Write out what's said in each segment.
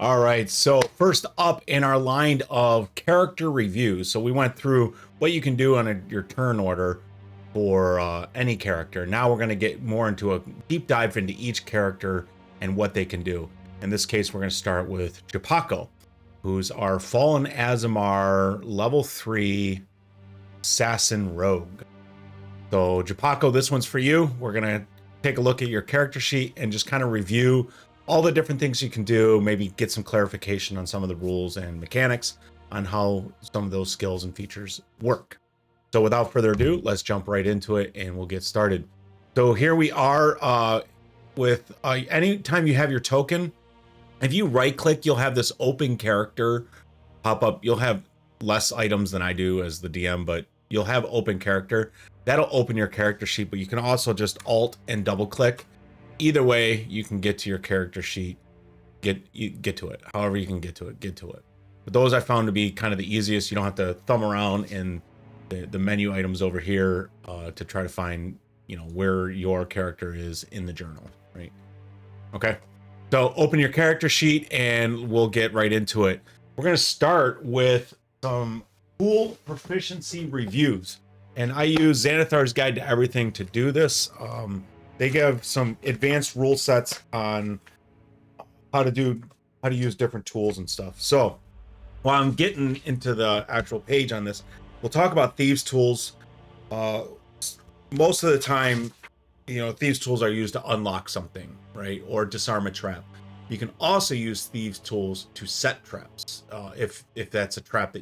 All right, so first up in our line of character reviews. So we went through what you can do on your turn order for any character. Now we're going to get more into a deep dive into each character and what they can do. In this case, we're going to start with Japaco, who's our Fallen Aasimar level 3 assassin rogue. So Japaco, this one's for you. We're going to take a look at your character sheet and just kind of review all the different things you can do, maybe get some clarification on some of the rules and mechanics on how some of those skills and features work. So without further ado, let's jump right into it and we'll get started. So here we are with anytime you have your token, if you right click, you'll have this open character pop up. You'll have less items than I do as the DM, but you'll have open character. That'll open your character sheet, but you can also just alt and double click. Either way, you can get to your character sheet, get to it. However you can get to it. But those I found to be kind of the easiest. You don't have to thumb around in the menu items over here to try to find, where your character is in the journal, right? Okay. So open your character sheet and we'll get right into it. We're going to start with some tool proficiency reviews. And I use Xanathar's Guide to Everything to do this. They give some advanced rule sets on how to use different tools and stuff. So while I'm getting into the actual page on this, we'll talk about thieves tools. Most of the time, thieves tools are used to unlock something, right? Or disarm a trap. You can also use thieves tools to set traps. If that's a trap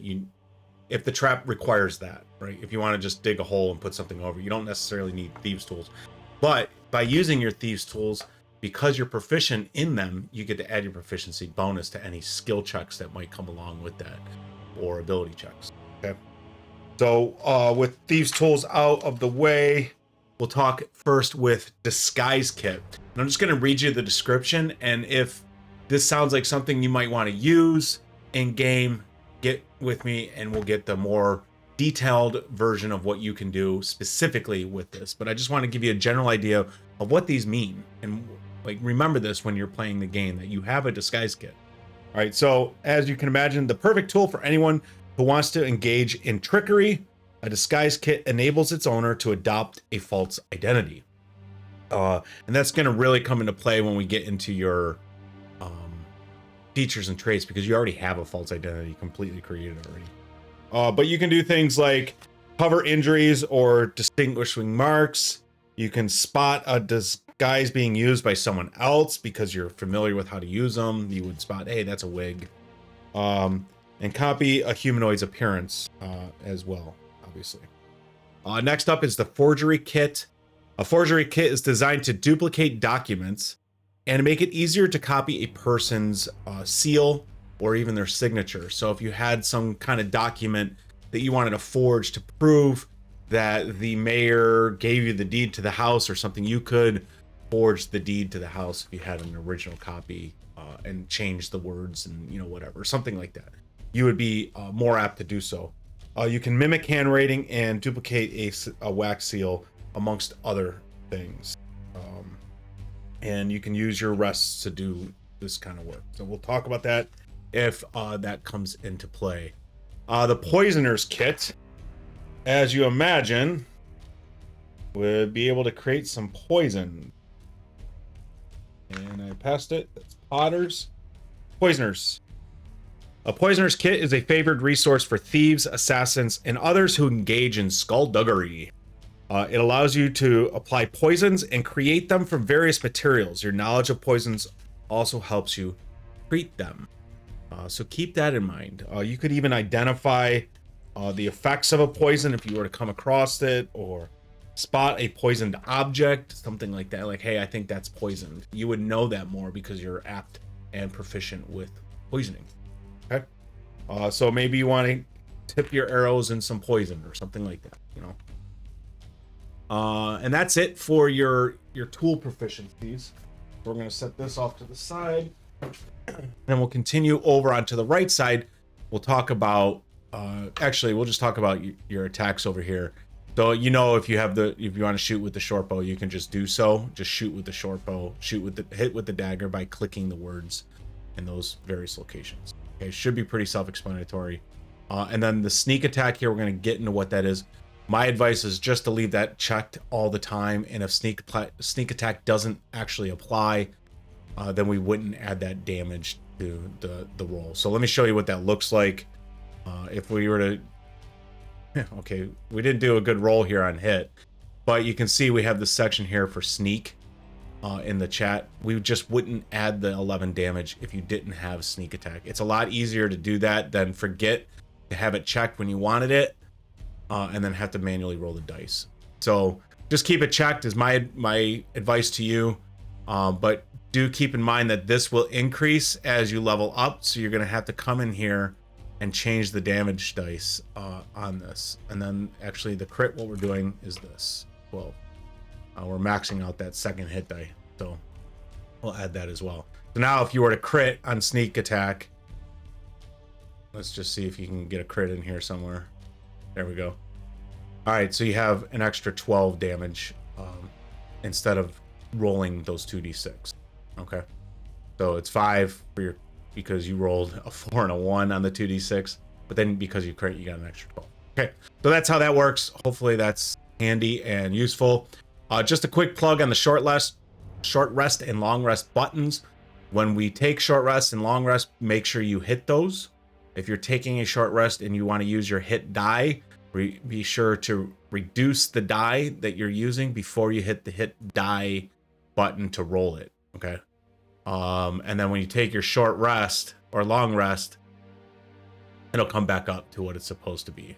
if the trap requires that, right? If you want to just dig a hole and put something over, you don't necessarily need thieves tools. But by using your thieves tools, because you're proficient in them, you get to add your proficiency bonus to any skill checks that might come along with that, or ability checks. Okay. So with thieves tools out of the way, we'll talk first with disguise kit. And I'm just going to read you the description, and if this sounds like something you might want to use in game, get with me and we'll get the more detailed version of what you can do specifically with this. But I just want to give you a general idea of what these mean, and remember this when you're playing the game, that you have a disguise kit. All right, so as you can imagine, the perfect tool for anyone who wants to engage in trickery, a disguise kit enables its owner to adopt a false identity. And that's going to really come into play when we get into your features and traits, because you already have a false identity completely created already. But you can do things like cover injuries or distinguishing marks. You can spot a disguise being used by someone else because you're familiar with how to use them. You would spot, hey, that's a wig. And copy a humanoid's appearance as well, obviously. Next up is the forgery kit. A forgery kit is designed to duplicate documents and make it easier to copy a person's seal or even their signature. So if you had some kind of document that you wanted to forge to prove that the mayor gave you the deed to the house or something, you could forge the deed to the house if you had an original copy and change the words and whatever, something like that. You would be more apt to do so. You can mimic handwriting and duplicate a wax seal, amongst other things. And you can use your rests to do this kind of work. So we'll talk about that if that comes into play. The Poisoner's Kit, as you imagine, would be able to create some poison. And I passed it. That's Potter's. Poisoners. A Poisoner's Kit is a favored resource for thieves, assassins, and others who engage in skullduggery. It allows you to apply poisons and create them from various materials. Your knowledge of poisons also helps you treat them. So keep that in mind. You could even identify the effects of a poison if you were to come across it, or spot a poisoned object, something like that. Like, hey, I think that's poisoned. You would know that more because you're apt and proficient with poisoning. Okay. So maybe you want to tip your arrows in some poison or something like that, And that's it for your tool proficiencies. We're going to set this off to the side. Then we'll continue over onto the right side. We'll talk about, actually, we'll just talk about your attacks over here. So, if you want to shoot with the short bow, you can just do so. Just shoot with the short bow, hit with the dagger by clicking the words in those various locations. Okay, should be pretty self-explanatory. And then the sneak attack here, we're going to get into what that is. My advice is just to leave that checked all the time, and if sneak attack doesn't actually apply, then we wouldn't add that damage to the roll. So let me show you what that looks like. If we were to, okay, we didn't do a good roll here on hit, but you can see we have this section here for sneak in the chat. We just wouldn't add the 11 damage if you didn't have sneak attack. It's a lot easier to do that than forget to have it checked when you wanted it, and then have to manually roll the dice. So just keep it checked is my advice to you. But do keep in mind that this will increase as you level up. So you're going to have to come in here and change the damage dice on this. And then actually the crit, what we're doing is this. Well, we're maxing out that second hit die. So we'll add that as well. So now if you were to crit on sneak attack, let's just see if you can get a crit in here somewhere. There we go. All right, so you have an extra 12 damage instead of rolling those 2d6. Okay, so it's 5 for your, because you rolled a 4 and a 1 on the 2d6, but then because you crit, you got an extra 12. Okay, so that's how that works. Hopefully that's handy and useful. Just a quick plug on the short rest and long rest buttons. When we take short rest and long rest, make sure you hit those. If you're taking a short rest and you want to use your hit die, be sure to reduce the die that you're using before you hit the hit die button to roll it. Okay. And then when you take your short rest or long rest, it'll come back up to what it's supposed to be.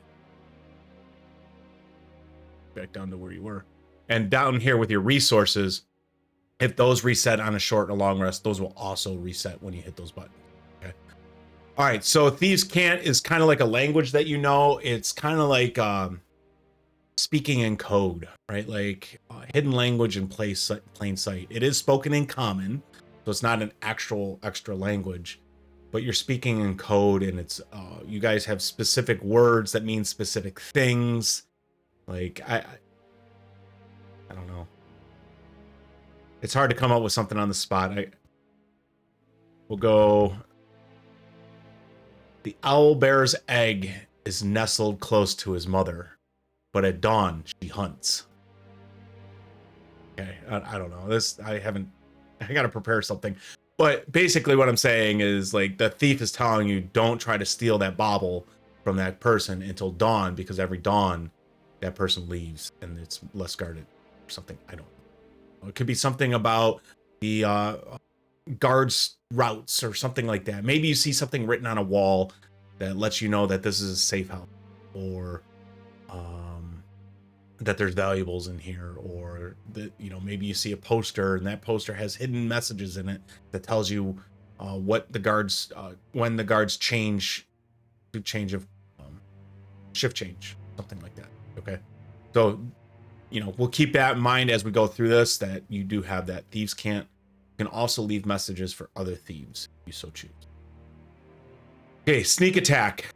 Back down to where you were. And down here with your resources, if those reset on a short or long rest, those will also reset when you hit those buttons. Okay. All right. So Thieves' Cant is kind of like a language that you know. It's kind of like speaking in code, right? Like hidden language in plain sight. It is spoken in common, so it's not an actual extra language, but you're speaking in code, and it's you guys have specific words that mean specific things. Like I don't know. It's hard to come up with something on the spot. We'll go. The owl bear's egg is nestled close to his mother, but at dawn she hunts. Okay, I don't know. I got to prepare something. But basically what I'm saying is, like, the thief is telling you don't try to steal that bauble from that person until dawn, because every dawn that person leaves and it's less guarded or something. I don't know. It could be something about the guards routes or something like that. Maybe you see something written on a wall that lets you know that this is a safe house, or that there's valuables in here, or that, you know, maybe you see a poster and that poster has hidden messages in it that tells you what the guards when the guards change of shift change, something like that. Okay, so you know, we'll keep that in mind as we go through this, that you do have that. Thieves' Cant can also leave messages for other thieves if you so choose. Okay, sneak attack.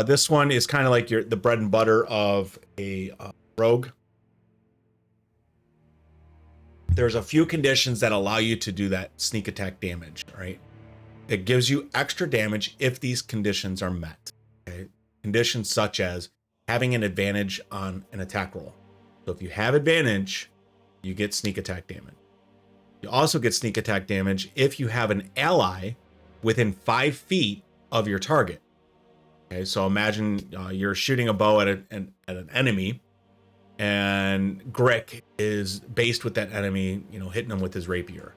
This one is kind of like the bread and butter of a rogue. There's a few conditions that allow you to do that sneak attack damage, right? It gives you extra damage if these conditions are met. Okay? Conditions such as having an advantage on an attack roll. So if you have advantage, you get sneak attack damage. You also get sneak attack damage if you have an ally within 5 feet of your target. Okay, so imagine you're shooting a bow at an enemy, and Grick is based with that enemy, you know, hitting him with his rapier.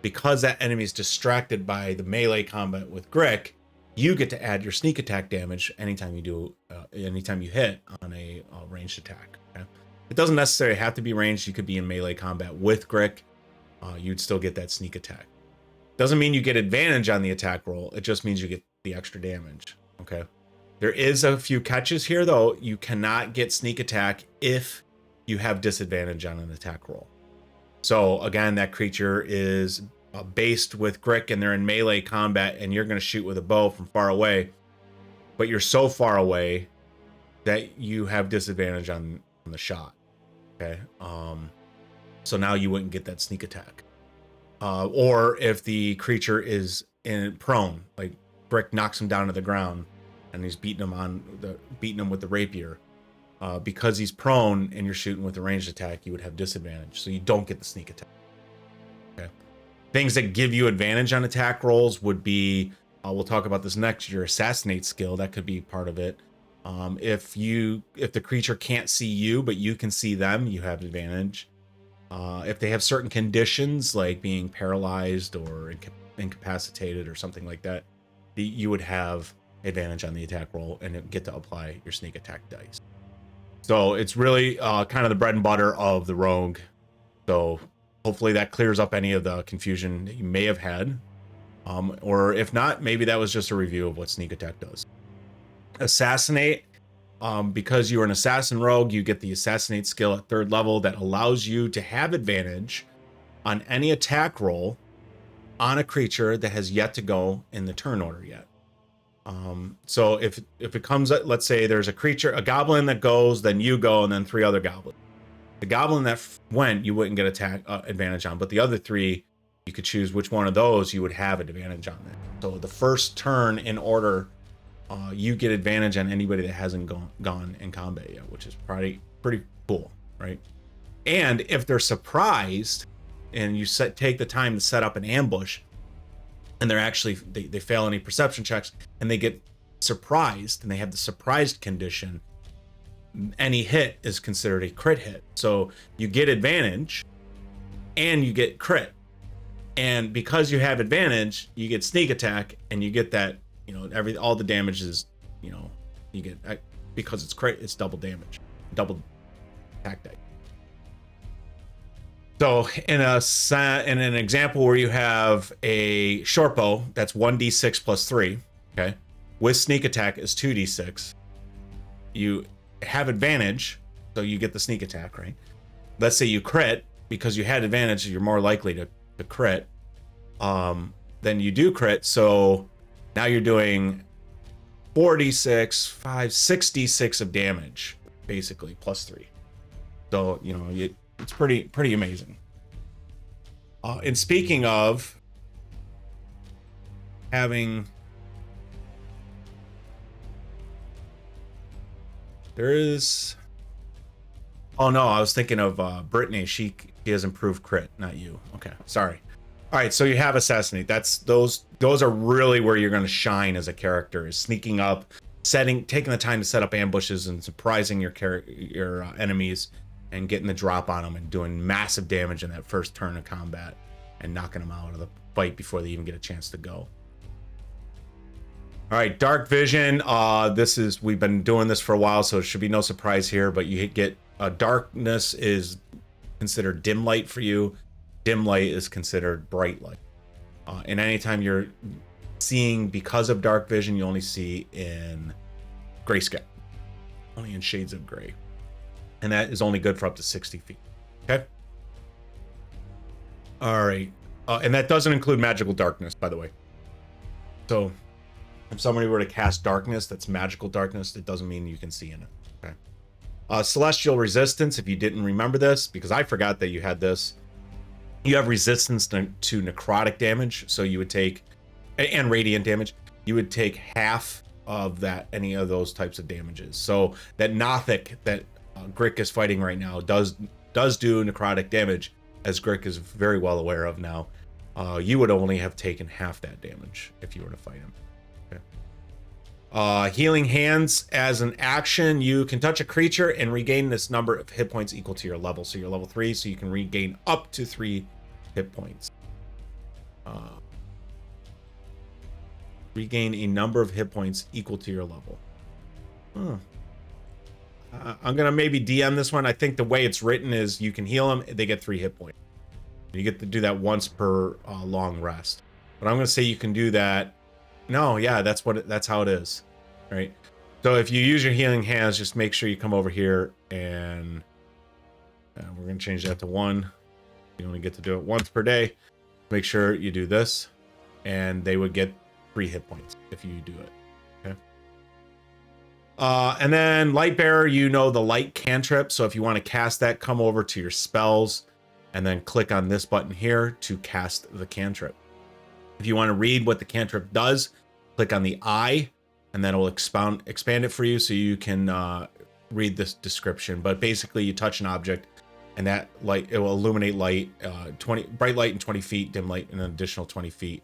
Because that enemy is distracted by the melee combat with Grick, you get to add your sneak attack damage anytime you hit on a ranged attack. Okay? It doesn't necessarily have to be ranged. You could be in melee combat with Grick. You'd still get that sneak attack. Doesn't mean you get advantage on the attack roll. It just means you get the extra damage. Okay. There is a few catches here, though. You cannot get sneak attack if you have disadvantage on an attack roll. So again, that creature is based with Grick and they're in melee combat, and you're going to shoot with a bow from far away, but you're so far away that you have disadvantage on the shot. Okay. So now you wouldn't get that sneak attack. or if the creature is in prone, like Brick knocks him down to the ground, and he's beating him with the rapier. Because he's prone and you're shooting with a ranged attack, you would have disadvantage, so you don't get the sneak attack. Okay. Things that give you advantage on attack rolls would be, we'll talk about this next, your assassinate skill. That could be part of it. If the creature can't see you but you can see them, you have advantage. If they have certain conditions like being paralyzed or incapacitated or something like that, you would have advantage on the attack roll and get to apply your sneak attack dice. So it's really kind of the bread and butter of the rogue. So hopefully that clears up any of the confusion that you may have had. Or if not, maybe that was just a review of what sneak attack does. Assassinate. Because you're an assassin rogue, you get the assassinate skill at 3rd level that allows you to have advantage on any attack roll on a creature that has yet to go in the turn order yet. So if it comes, let's say there's a goblin that goes, then you go, and then 3 other goblins. The goblin that went, you wouldn't get advantage on, but the other 3, you could choose which one of those you would have advantage on that. So the first turn in order, you get advantage on anybody that hasn't gone in combat yet, which is pretty cool, right? And if they're surprised, and you take the time to set up an ambush, and they're actually they fail any perception checks, and they get surprised, and they have the surprised condition, any hit is considered a crit hit. So you get advantage, and you get crit, and because you have advantage, you get sneak attack, and you get that, all the damage is, you get, because it's crit, it's double damage, double attack dice. So in an example where you have a short bow, that's 1d6 plus 3, okay, with sneak attack is 2d6. You have advantage, so you get the sneak attack, right? Let's say you crit, because you had advantage, you're more likely to crit. Then you do crit, so now you're doing 4d6, 6d6 of damage, basically, plus 3. So, it's pretty amazing. And speaking of having, oh no, I was thinking of Brittany. She has improved crit, not you. Okay, sorry. All right, so you have assassinate. Those are really where you're going to shine as a character, is sneaking up, taking the time to set up ambushes and surprising your enemies, and getting the drop on them and doing massive damage in that first turn of combat and knocking them out of the fight before they even get a chance to go. All right, dark vision. We've been doing this for a while, so it should be no surprise here, but you get darkness is considered dim light for you. Dim light is considered bright light. And anytime you're seeing, because of dark vision, you only see in grayscale, only in shades of gray. And that is only good for up to 60 feet. Okay. All right. And that doesn't include magical darkness, by the way. So if somebody were to cast darkness, that's magical darkness, it doesn't mean you can see in it. Okay. Celestial resistance, if you didn't remember this, because I forgot that you had this, you have resistance to necrotic damage. So you would take, and radiant damage, you would take half of that, any of those types of damages. So that Nothic that Grick is fighting right now does do necrotic damage, as Grick is very well aware of now. You would only have taken half that damage if you were to fight him. Okay. Healing hands, as an action, you can touch a creature and regain this number of hit points equal to your level. So you're level 3, so you can regain up to 3 hit points. Regain a number of hit points equal to your level. I'm gonna maybe DM this one. I think the way it's written is you can heal them, they get 3 hit points. You get to do that once per long rest. But I'm gonna say you can do that. No, yeah, that's how it is, right? So if you use your healing hands, just make sure you come over here, and we're gonna change that to 1. You only get to do it once per day. Make sure you do this, and they would get 3 hit points if you do it. Okay. And then Lightbearer, the light cantrip. So if you want to cast that, come over to your spells, and then click on this button here to cast the cantrip. If you want to read what the cantrip does, click on the eye, and then it will expand it for you so you can read this description. But basically, you touch an object, and that light, it will illuminate light, 20 bright light in 20 feet, dim light in an additional 20 feet,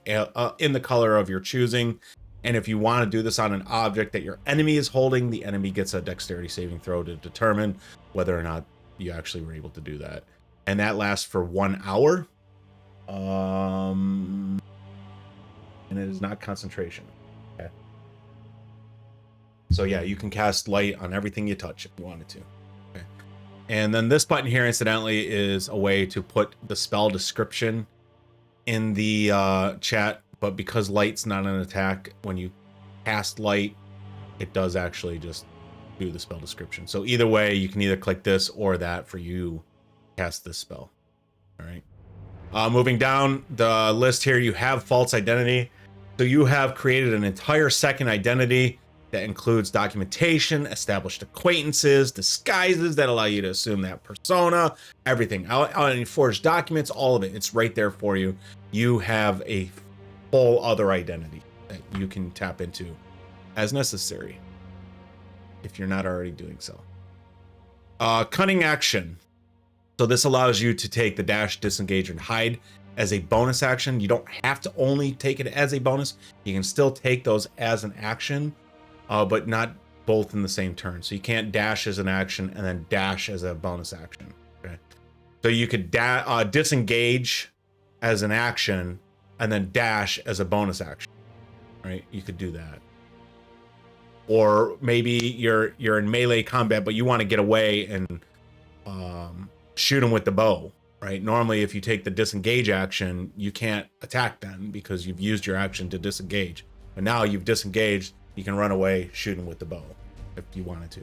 in the color of your choosing. And if you want to do this on an object that your enemy is holding, the enemy gets a dexterity saving throw to determine whether or not you actually were able to do that. And that lasts for 1 hour. And it is not concentration. Okay. So yeah, you can cast light on everything you touch if you wanted to. Okay. And then this button here, incidentally, is a way to put the spell description in the chat. But because light's not an attack, when you cast light, it does actually just do the spell description. So either way, you can either click this or that for you cast this spell. All right. Moving down the list here, you have false identity. So you have created an entire second identity that includes documentation, established acquaintances, disguises that allow you to assume that persona, everything. Any forged documents, all of it. It's right there for you. You have a whole other identity that you can tap into as necessary if you're not already doing so. Cunning action. So this allows you to take the dash, disengage, and hide as a bonus action. You don't have to only take it as a bonus. You can still take those as an action, but not both in the same turn. So you can't dash as an action and then dash as a bonus action. Okay. So you could disengage as an action and then dash as a bonus action. Right? You could do that. Or maybe you're in melee combat, but you want to get away and shoot them with the bow, right? Normally, if you take the disengage action, you can't attack them because you've used your action to disengage. But now you've disengaged, you can run away, shoot them with the bow if you wanted to.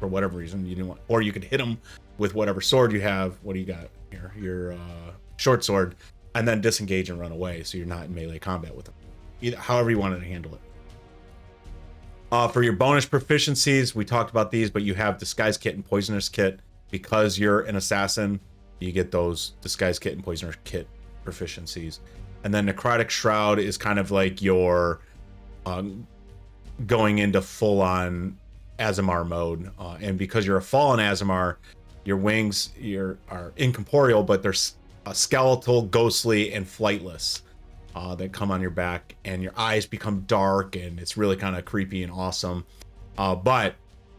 For whatever reason, you didn't want, or you could hit them with whatever sword you have. What do you got here? Your short sword, and then disengage and run away, so you're not in melee combat with them. However you wanted to handle it. For your bonus proficiencies, we talked about these, but you have Disguise Kit and Poisoner's Kit. Because you're an assassin, you get those Disguise Kit and Poisoner's Kit proficiencies. And then Necrotic Shroud is kind of like your going into full-on Aasimar mode. And because you're a fallen Aasimar, your wings are incorporeal, but they're skeletal, ghostly, and flightless. That come on your back, and your eyes become dark, and it's really kind of creepy and awesome. But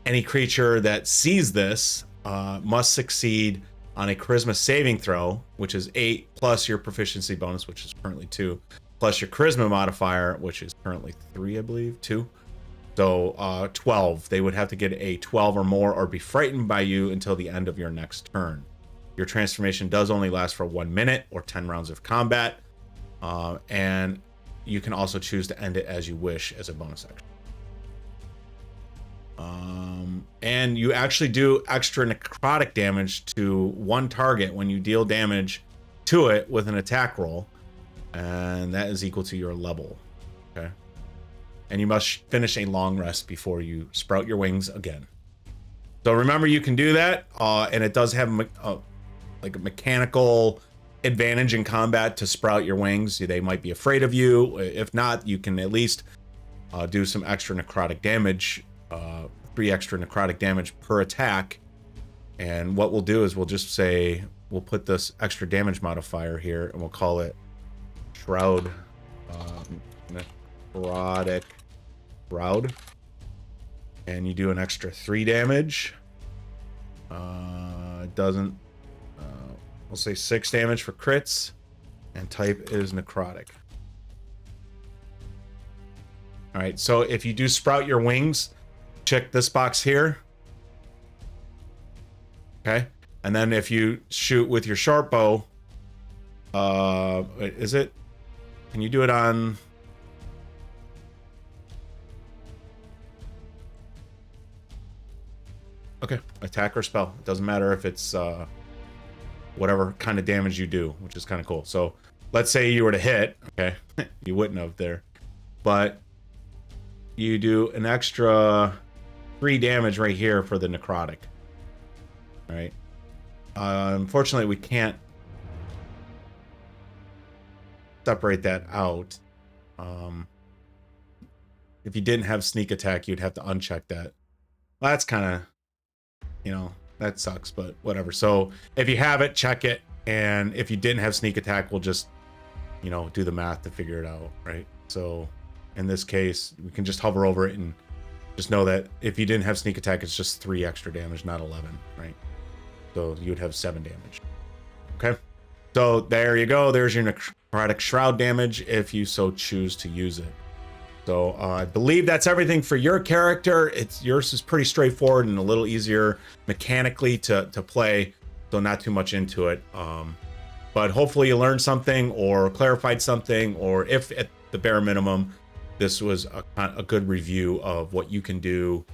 any creature that sees this must succeed on a charisma saving throw, which is 8, plus your proficiency bonus, which is currently 2, plus your charisma modifier, which is currently 3, I believe, 2. So 12. They would have to get a 12 or more or be frightened by you until the end of your next turn. Your transformation does only last for 1 minute or 10 rounds of combat. And you can also choose to end it as you wish as a bonus action. And you actually do extra necrotic damage to one target when you deal damage to it with an attack roll, and that is equal to your level. Okay. And you must finish a long rest before you sprout your wings again. So remember, you can do that, and it does have like a mechanical advantage in combat to sprout your wings. They might be afraid of you. If not, you can at least do some extra necrotic damage, 3 extra necrotic damage per attack. And what we'll do is we'll just say, we'll put this extra damage modifier here, and we'll call it Shroud, necrotic shroud. And you do an extra 3 damage. It doesn't, we'll say 6 damage for crits, and type is necrotic. All right, so if you do sprout your wings, check this box here. Okay, and then if you shoot with your sharp bow, is it? Can you do it on? Okay, attack or spell. It doesn't matter if it's whatever kind of damage you do, which is kind of cool. So let's say you were to hit, okay, you wouldn't have there, but you do an extra 3 damage right here for the necrotic. All right, Unfortunately, we can't separate that out. If you didn't have sneak attack, you'd have to uncheck that. Well, that's kind of, you know, that sucks, but whatever. So if you have it, check it. And if you didn't have sneak attack, we'll just, you know, do the math to figure it out, right? So in this case, we can just hover over it and just know that if you didn't have sneak attack, it's just 3 extra damage, not 11, right? So you would have 7 damage. Okay. So there you go. There's your necrotic shroud damage if you so choose to use it. So I believe that's everything for your character. Yours is pretty straightforward and a little easier mechanically to play, so not too much into it. But hopefully you learned something or clarified something, or if at the bare minimum, this was a good review of what you can do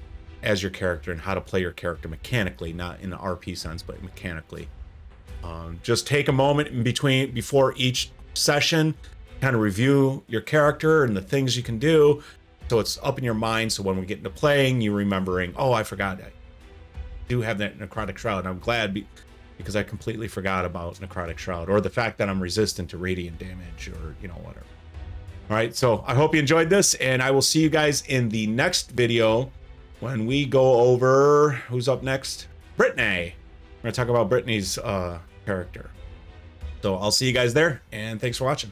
as your character and how to play your character mechanically, not in the RP sense, but mechanically. Just take a moment in between, before each session, kind of review your character and the things you can do, so it's up in your mind, so when we get into playing, you're remembering, oh, I forgot I do have that necrotic shroud, and I'm glad because I completely forgot about necrotic shroud, or the fact that I'm resistant to radiant damage, or, you know, whatever. All right, so I hope you enjoyed this, and I will see you guys in the next video when we go over, who's up next? Brittany. We're gonna talk about Brittany's character. So I'll see you guys there, and thanks for watching.